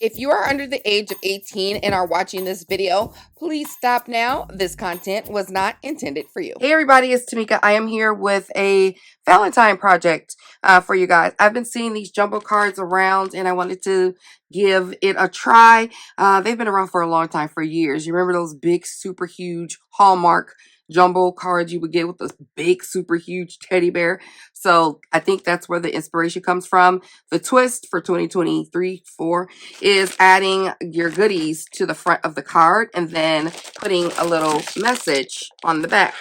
If you are under the age of 18 and are watching this video, please stop now. This content was not intended for you. Hey everybody, it's Tamika. I am here with a Valentine project for you guys. I've been seeing these jumbo cards around and I wanted to give it a try. They've been around for a long time, for years. You remember those big, super huge Hallmark jumbo cards you would get with this big, super huge teddy bear? So I think that's where the inspiration comes from. The twist for 2023-4 is adding your goodies to the front of the card and then putting a little message on the back.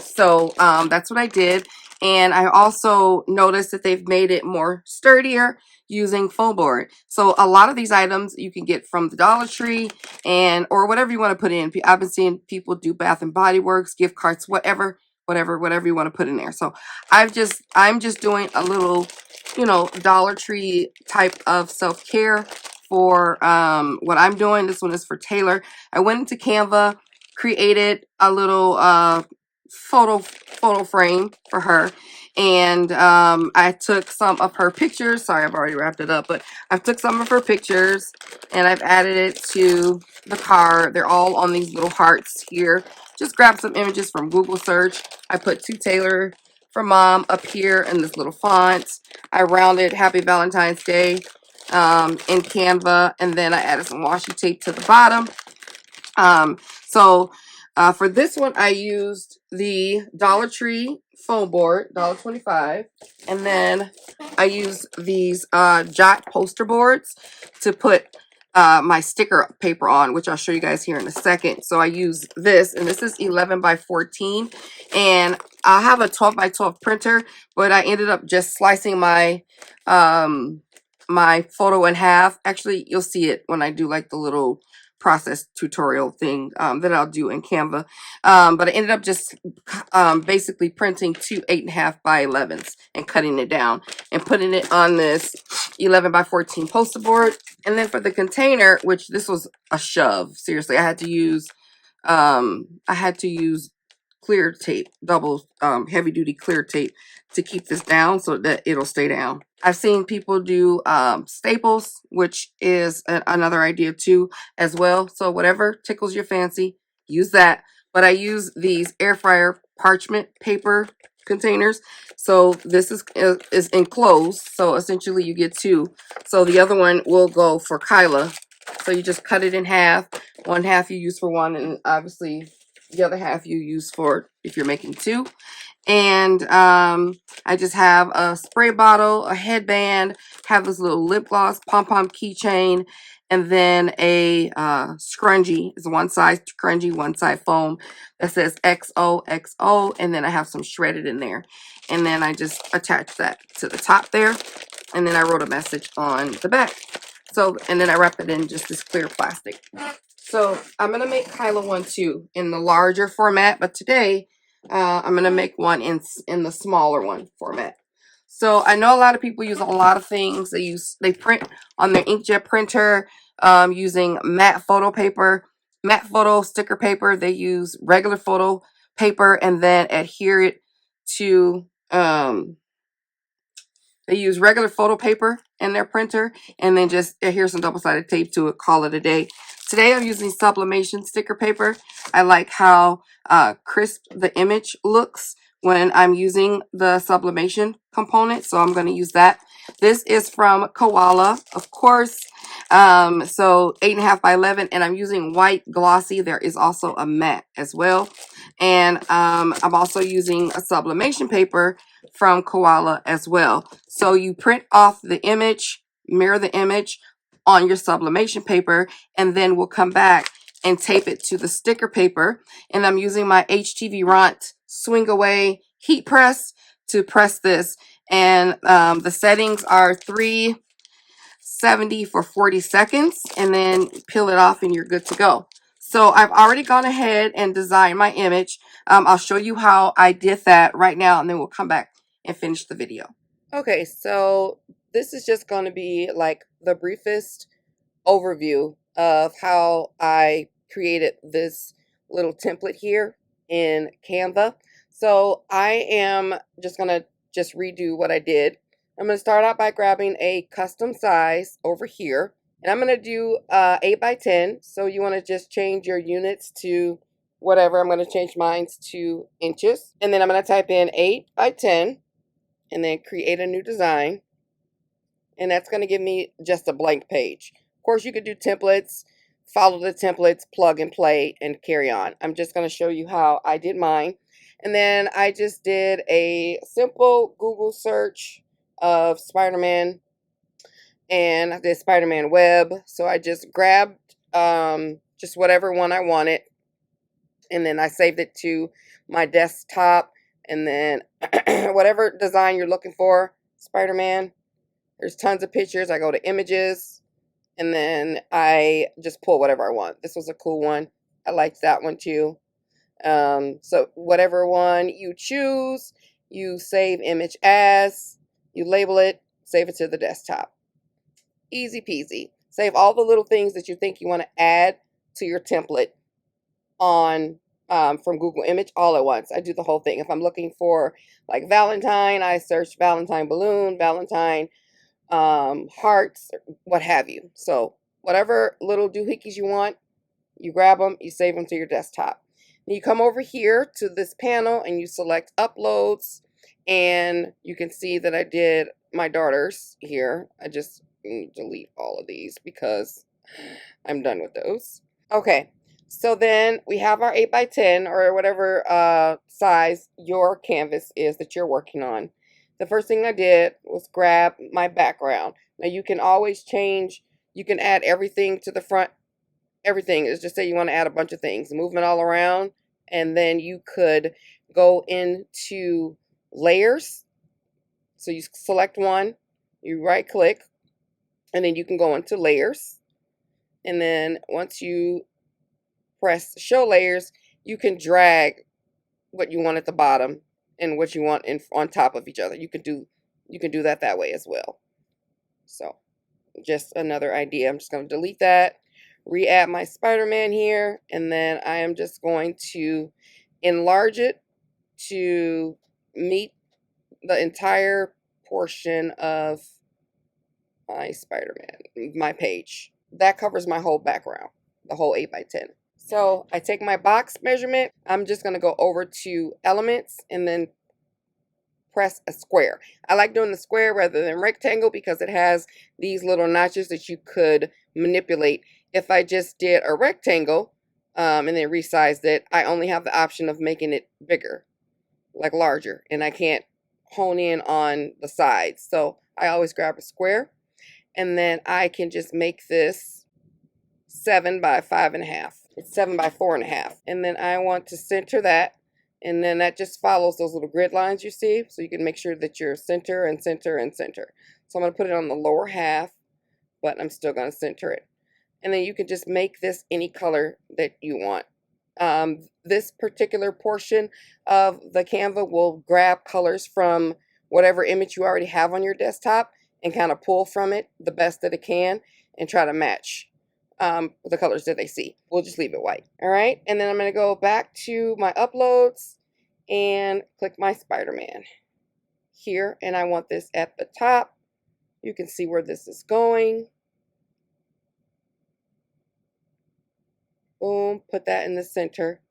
So that's what I did. And I also noticed that they've made it more sturdier using foam board. So a lot of these items you can get from the Dollar Tree and or whatever you want to put in. I've been seeing people do Bath and Body Works, gift cards, whatever you want to put in there. So I'm just doing a little, Dollar Tree type of self-care for what I'm doing. This one is for Taylor. I went into Canva, created a little photo frame for her, and I took some of her pictures. Sorry, I've already wrapped it up, but I've took some of her pictures and I've added it to the card. They're all on these little hearts here. Just grab some images from Google search. I put to Taylor for Mom up here in this little font. I rounded Happy Valentine's Day in Canva, and then I added some washi tape to the bottom. For this one, I used the Dollar Tree foam board, $1.25, and then I used these Jot poster boards to put my sticker paper on, which I'll show you guys here in a second. So I use this, and this is 11 by 14, and I have a 12 by 12 printer, but I ended up just slicing my my photo in half. Actually, you'll see it when I do like the little process tutorial thing that I'll do in Canva. But I ended up just basically printing two 8.5 by 11s and cutting it down and putting it on this 11 by 14 poster board. And then for the container, which this was a shove, seriously, I had to use clear tape, double heavy duty clear tape to keep this down so that it'll stay down. I've seen people do staples, which is another idea too as well. So whatever tickles your fancy, use that. But I use these air fryer parchment paper containers. So this is enclosed. So essentially you get two. So the other one will go for Kyla. So you just cut it in half. One half you use for one, and obviously the other half you use for if you're making two. And I just have a spray bottle, a headband, have this little lip gloss, pom-pom keychain, and then a scrunchie. It's one side scrunchie, one side foam that says XOXO, and then I have some shredded in there. And then I just attach that to the top there, and then I wrote a message on the back. So, and then I wrap it in just this clear plastic. So I'm going to make Kyla one too in the larger format, but today I'm going to make one in the smaller one format. So I know a lot of people use a lot of things. They print on their inkjet printer using matte photo paper, matte photo sticker paper. They use regular photo paper and then adhere it to they use regular photo paper in their printer and then just adhere some double-sided tape to it, call it a day. Today I'm using sublimation sticker paper. I like how crisp the image looks when I'm using the sublimation component, so I'm going to use that. This is from Koala, of course. So 8.5 by 11, and I'm using white glossy. There is also a matte as well. And I'm also using a sublimation paper from Koala as well. So you print off the image, mirror the image on your sublimation paper, and then we'll come back and tape it to the sticker paper. And I'm using my HTV Ront Swing Away heat press to press this. And the settings are 370 for 40 seconds, and then peel it off and you're good to go. So I've already gone ahead and designed my image. I'll show you how I did that right now, and then we'll come back and finish the video. Okay, so this is just going to be like the briefest overview of how I created this little template here in Canva. So I am just going to redo what I did. I'm going to start out by grabbing a custom size over here. And I'm going to do 8 by 10. So you want to just change your units to whatever. I'm going to change mine to inches. And then I'm going to type in 8 by 10 and then create a new design. And that's going to give me just a blank page. Of course, you could do templates, follow the templates, plug and play, and carry on. I'm just going to show you how I did mine. And then I just did a simple Google search of Spider-Man, and I did Spider-Man web. So I just grabbed just whatever one I wanted, and then I saved it to my desktop. And then whatever design you're looking for, Spider-Man, there's tons of pictures. I go to images, and then I just pull whatever I want. This was a cool one. I liked that one too. So whatever one you choose, you save image as, you label it, save it to the desktop. Easy peasy. Save all the little things that you think you want to add to your template on from Google Image all at once. I do the whole thing. If I'm looking for like Valentine, I search Valentine balloon, Valentine hearts, what have you. So whatever little doohickeys you want, you grab them, you save them to your desktop. And you come over here to this panel and you select uploads, and you can see that I did my daughter's here. I just delete all of these because I'm done with those. Okay, so then we have our 8 by 10 or whatever size your canvas is that you're working on. The first thing I did was grab my background. Now you can always change, you can add everything to the front. Everything is just say you want to add a bunch of things, movement all around, and then you could go into layers. So you select one, you right click, and then you can go into layers. And then once you press show layers, you can drag what you want at the bottom and what you want on top of each other. You can do that way as well. So just another idea. I'm just going to delete that, re-add my Spider-Man here, and then I am just going to enlarge it to meet the entire portion of my Spider-Man, my page. That covers my whole background, the whole 8 by 10. So I take my box measurement. I'm just going to go over to elements and then press a square. I like doing the square rather than rectangle because it has these little notches that you could manipulate. If I just did a rectangle and then resized it, I only have the option of making it bigger, like larger, and I can't hone in on the sides. So I always grab a square, and then I can just make this 7 by 5.5. It's 7 by 4.5. And then I want to center that. And then that just follows those little grid lines you see. So you can make sure that you're center and center and center. So I'm going to put it on the lower half, but I'm still going to center it. And then you can just make this any color that you want. This particular portion of the Canva will grab colors from whatever image you already have on your desktop and kind of pull from it the best that it can and try to match the colors that they see. We'll just leave it white. All right. And then I'm going to go back to my uploads and click my Spider-Man here. And I want this at the top. You can see where this is going. Boom, put that in the center.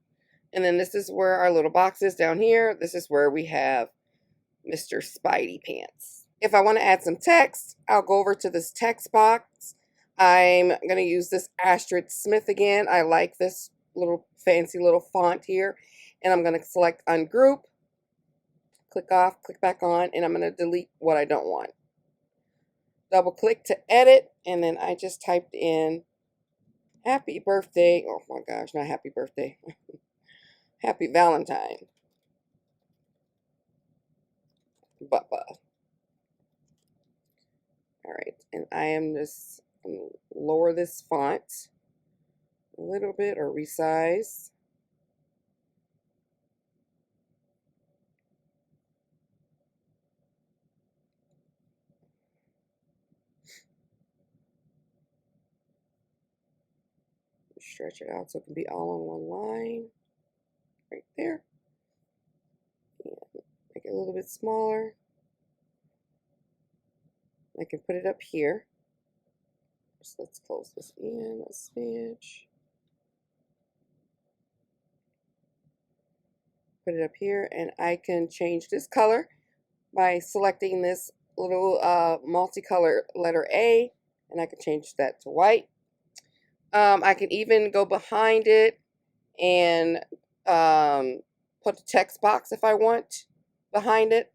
And then this is where our little box is down here. This is where we have Mr. Spidey Pants. If I want to add some text, I'll go over to this text box. I'm going to use this Astrid Smith again. I like this little fancy little font here. And I'm going to select Ungroup, click off, click back on, and I'm going to delete what I don't want. Double click to edit, and then I just typed in happy birthday. Oh my gosh, not happy birthday. Happy Valentine. Bubba. All right, and I am just lower this font a little bit or resize. Stretch it out so it can be all on one line right there. And make it a little bit smaller. I can put it up here. So let's close this in a smidge. Put it up here, and I can change this color by selecting this little multicolor letter A, and I can change that to white. I can even go behind it and put a text box if I want behind it,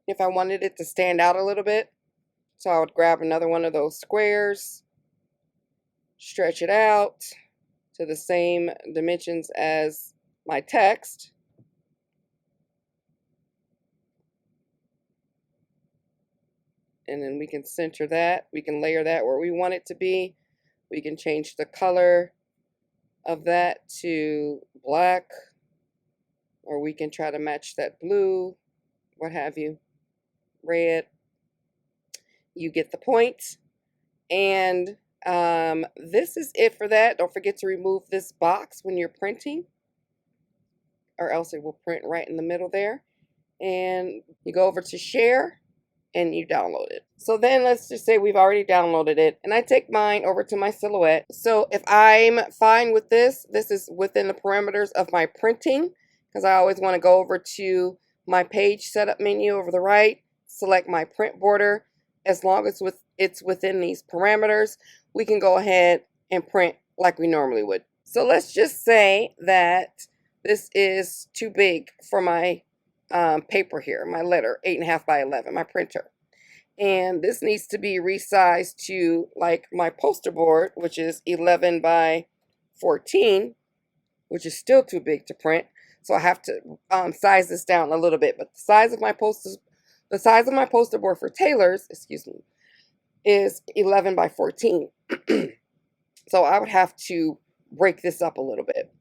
if I wanted it to stand out a little bit. So I would grab another one of those squares, stretch it out to the same dimensions as my text, and then we can center that. We can layer that where we want it to be. We can change the color of that to black, or we can try to match that blue, what have you, red. You get the point. And this is it for that. Don't forget to remove this box when you're printing, or else it will print right in the middle there. And you go over to share and you download it. So then let's just say we've already downloaded it, and I take mine over to my silhouette. So if I'm fine with this, this is within the parameters of my printing, because I always want to go over to my page setup menu over the right, select my print border. As long as it's within these parameters, we can go ahead and print like we normally would. So let's just say that this is too big for my paper here, my letter, 8.5 by 11, my printer. And this needs to be resized to like my poster board, which is 11 by 14, which is still too big to print. So I have to size this down a little bit. But the size of my poster board for tailors, excuse me, is 11 by 14. So I would have to break this up a little bit.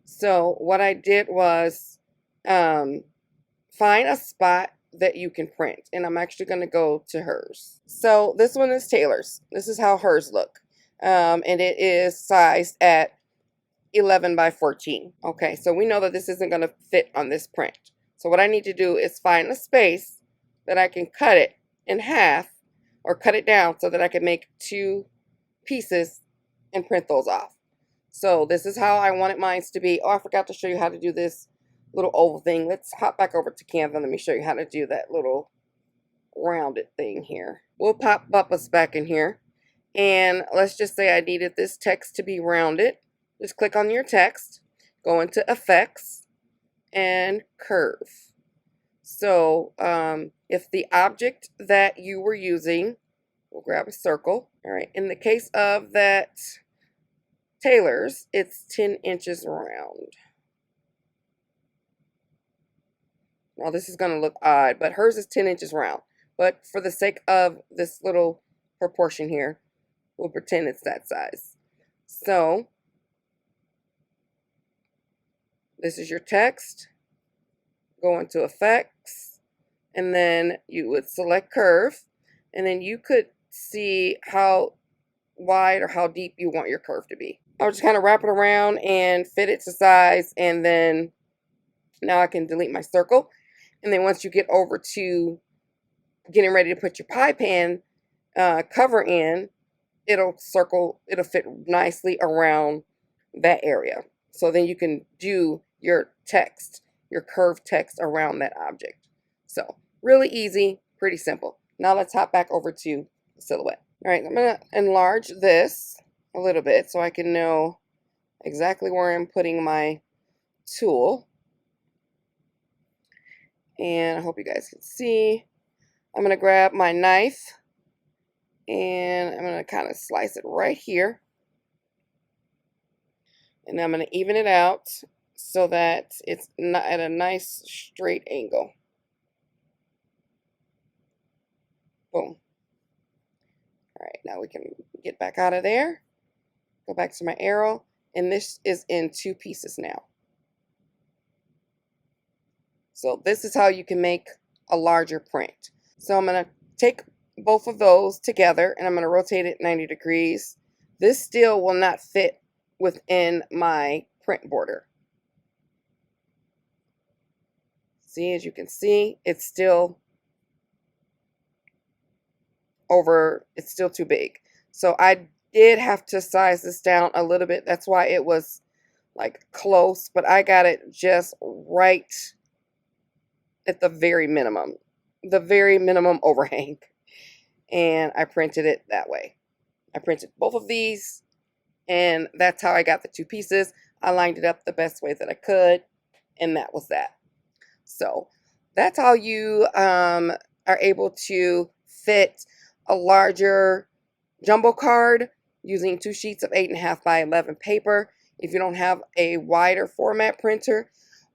So what I did was find a spot that you can print, and I'm actually going to go to hers. So this one is Taylor's. This is how hers look, and it is sized at 11 by 14. Okay, so we know that this isn't going to fit on this print. So what I need to do is find a space that I can cut it in half, or cut it down so that I can make 2 pieces and print those off. So this is how I wanted mine to be. Oh, I forgot to show you how to do this little oval thing. Let's hop back over to Canva. Let me show you how to do that little rounded thing here. We'll pop Bubba's back in here. And let's just say I needed this text to be rounded. Just click on your text, go into Effects, and Curve. So if the object that you were using, we'll grab a circle. All right, in the case of that Taylor's, it's 10 inches round. Now this is going to look odd, but hers is 10 inches round. But for the sake of this little proportion here, we'll pretend it's that size. So this is your text. Go into Effects, and then you would select Curve, and then you could see how wide or how deep you want your curve to be. I'll just kind of wrap it around and fit it to size, and then now I can delete my circle. And then once you get over to getting ready to put your pie pan cover in, it'll fit nicely around that area. So then you can do your text, your curved text around that object. So really easy, pretty simple. Now let's hop back over to the silhouette. All right, I'm going to enlarge this a little bit so I can know exactly where I'm putting my tool. And I hope you guys can see. I'm going to grab my knife, and I'm going to kind of slice it right here. And I'm going to even it out so that it's not at a nice straight angle. Boom. All right, now we can get back out of there. Go back to my arrow, and this is in 2 pieces now. So this is how you can make a larger print. So I'm going to take both of those together, and I'm going to rotate it 90 degrees. This still will not fit within my print border. See, as you can see, it's still over, it's still too big. So I did have to size this down a little bit. That's why it was like close, but I got it just right at the very minimum overhang. And I printed it that way. I printed both of these, and that's how I got the two pieces. I lined it up the best way that I could, and that was that. So that's how you are able to fit a larger jumbo card using 2 sheets of 8.5 by 11 paper. If you don't have a wider format printer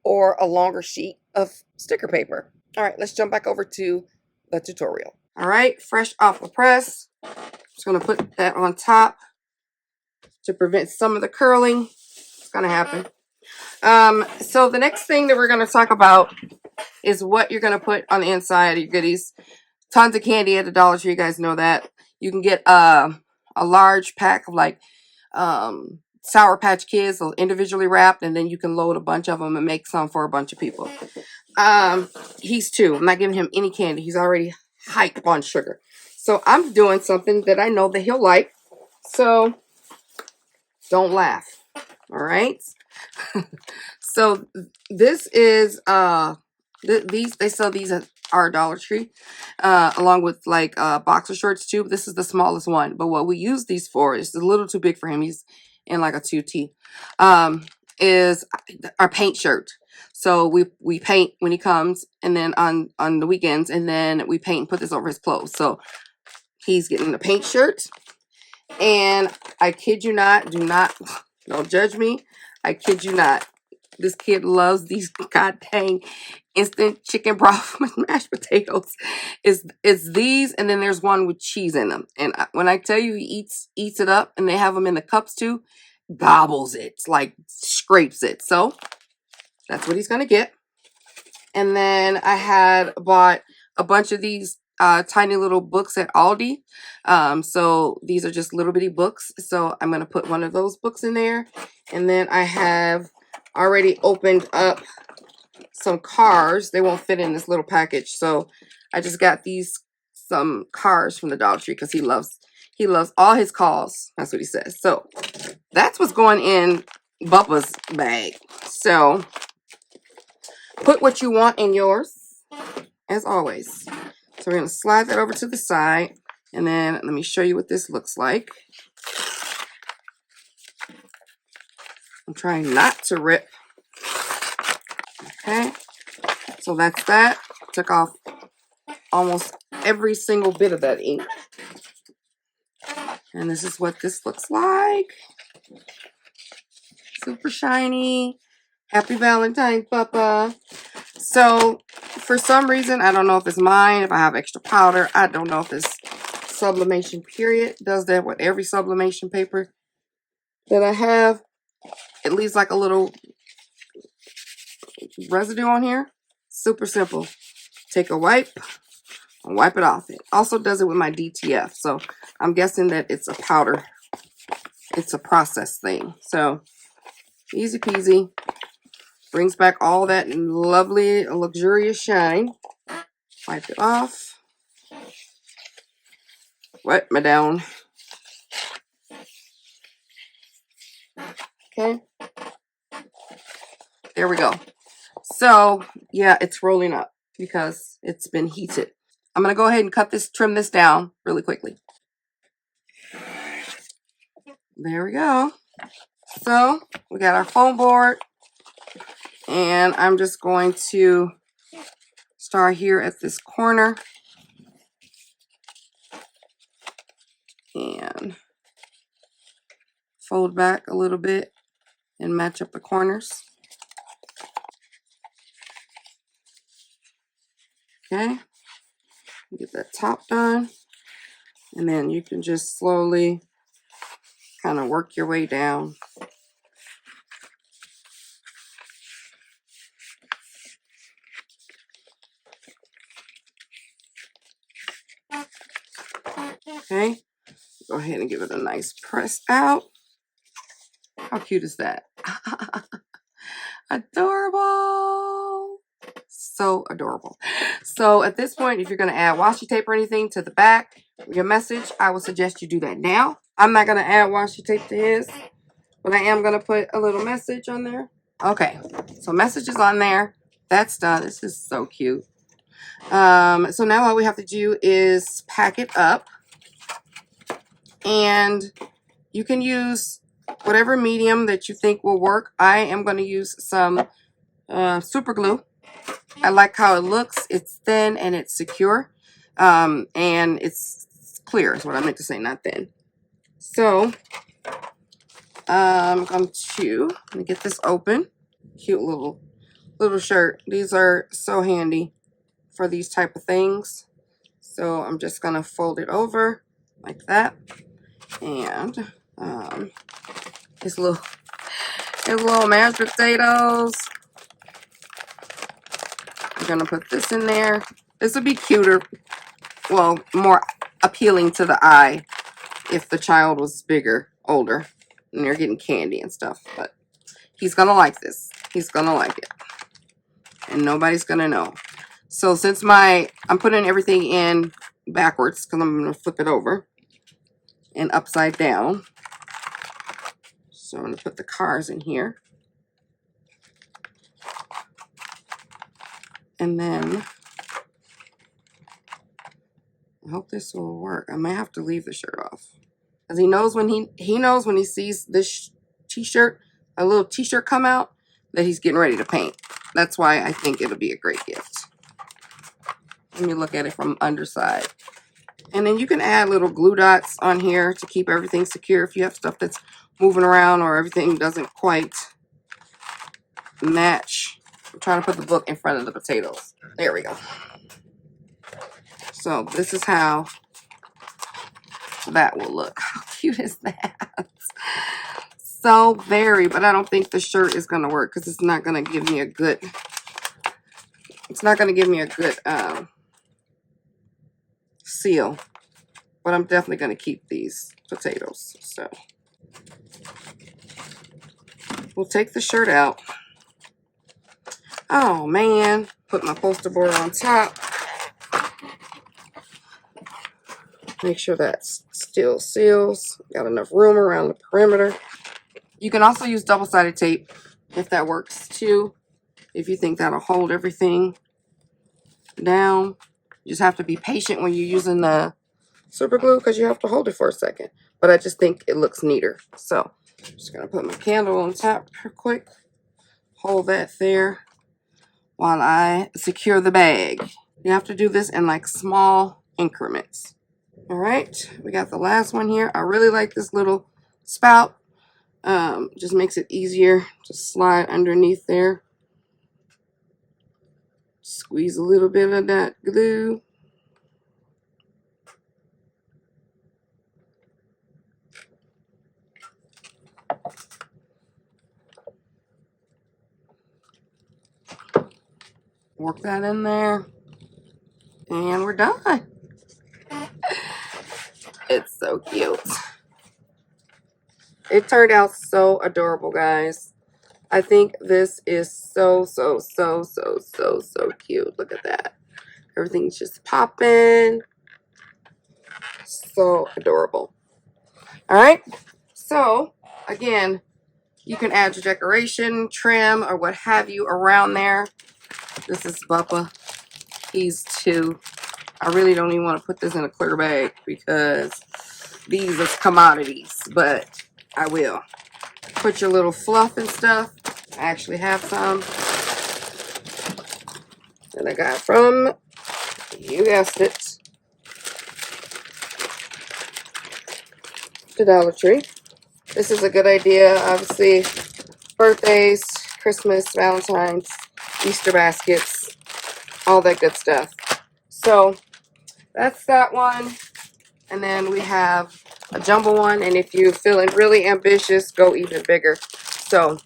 or a longer sheet of sticker paper. All right, let's jump back over to the tutorial. All right, fresh off the press. Just gonna put that on top to prevent some of the curling. It's gonna happen. So the next thing that we're gonna talk about is what you're gonna put on the inside of your goodies. Tons of candy at the Dollar Tree, you guys know that. You can get a large pack of like Sour Patch Kids, individually wrapped, and then you can load a bunch of them and make some for a bunch of people. He's 2. I'm not giving him any candy. He's already hyped on sugar. So I'm doing something that I know that he'll like. So don't laugh. All right. So this is they sell these at our Dollar Tree along with like boxer shorts too. This is the smallest one, but what we use these for is a little too big for him. He's in like a 2T. Is our paint shirt. So we paint when he comes, and then on the weekends, and then we paint and put this over his clothes. So he's getting a paint shirt, and I kid you not, don't judge me. I kid you not. This kid loves these god dang instant chicken broth mashed potatoes. It's these, and then there's one with cheese in them. And when I tell you he eats it up, and they have them in the cups too, gobbles it, like scrapes it. So that's what he's gonna get. And then I had bought a bunch of these tiny little books at Aldi. So these are just little bitty books. So I'm gonna put one of those books in there. And then I have already opened up some cars. They won't fit in this little package. So I just got some cars from the Dollar Tree because he loves all his calls. That's what he says. So that's what's going in Bubba's bag. So put what you want in yours, as always. So we're going to slide that over to the side. And then let me show you what this looks like. I'm trying not to rip. Okay. So that's that. Took off almost every single bit of that ink. And this is what this looks like. Super shiny. Happy Valentine, Papa. So for some reason, I don't know if it's mine, if I have extra powder. I don't know if this sublimation period does that with every sublimation paper that I have. It leaves like a little residue on here. Super simple. Take a wipe and wipe it off. It also does it with my DTF. So I'm guessing that it's a powder. It's a process thing. So easy peasy. Brings back all that lovely, luxurious shine. Wipe it off. Wipe me down. Okay. There we go. So, yeah, it's rolling up because it's been heated. I'm going to go ahead and trim this down really quickly. There we go. So, we got our foam board. And I'm just going to start here at this corner. And fold back a little bit and match up the corners. Okay. Get that top done. And then you can just slowly kind of work your way down. Okay. Go ahead and give it a nice press out. How cute is that? Adorable. So adorable. So at this point, if you're going to add washi tape or anything to the back, your message, I would suggest you do that now. I'm not going to add washi tape to his, but I am going to put a little message on there. Okay, so message is on there. That's done. This is so cute. So now all we have to do is pack it up. And you can use whatever medium that you think will work. I am going to use some super glue. I like how it looks. It's thin and it's secure. And it's clear is what I meant to say, not thin. So I'm going to get this open. Cute little shirt. These are so handy for these type of things. So I'm just going to fold it over like that. And his little mashed potatoes. I'm going to put this in there. This would be cuter, well, more appealing to the eye if the child was bigger, older, and they're getting candy and stuff. But he's going to like this. He's going to like it. And nobody's going to know. So since I'm putting everything in backwards, because I'm going to flip it over and upside down. So I'm going to put the cars in here. And then I hope this will work. I might have to leave the shirt off. Because he knows when he knows when he sees this t-shirt, a little t-shirt come out, that he's getting ready to paint. That's why I think it'll be a great gift. Let me look at it from underside. And then you can add little glue dots on here to keep everything secure if you have stuff that's moving around or everything doesn't quite match. I'm trying to put the book in front of the potatoes. There we go. So this is how that will look. How cute is that? So very, but I don't think the shirt is going to work because it's not going to give me a good, seal. But I'm definitely going to keep these potatoes. So we'll take the shirt out. Oh man, put my poster board on top. Make sure that still seals. Got enough room around the perimeter. You can also use double-sided tape if that works too. If you think that'll hold everything down. You just have to be patient when you're using the super glue because you have to hold it for a second. But I just think it looks neater. So I'm just going to put my candle on top real quick. Hold that there while I secure the bag. You have to do this in like small increments. All right, we got the last one here. I really like this little spout. Just makes it easier to slide underneath there. Squeeze a little bit of that glue. Work that in there. And we're done. It's so cute. It turned out so adorable, guys. I think this is so cute. Look at that. Everything's just popping. So adorable. All right. So, again, you can add your decoration, trim, or what have you around there. This is Bubba. He's 2. I really don't even want to put this in a clear bag because these are commodities, but I will. Put your little fluff and stuff. I actually have some that I got from, you guessed it, the Dollar Tree. This is a good idea. Obviously, birthdays, Christmas, Valentine's, Easter baskets, all that good stuff. So that's that one. And then we have a jumbo one. And if you're feeling really ambitious, go even bigger. So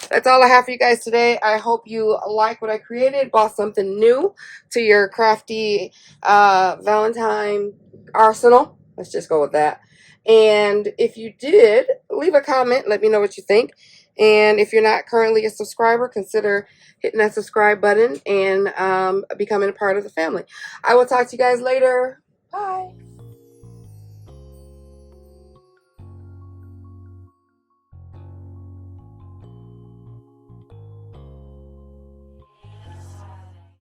that's all I have for you guys today. I hope you like what I created. Bought something new to your crafty Valentine arsenal. Let's just go with that. And if you did, leave a comment. Let me know what you think. And if you're not currently a subscriber, consider hitting that subscribe button and becoming a part of the family. I will talk to you guys later. Bye.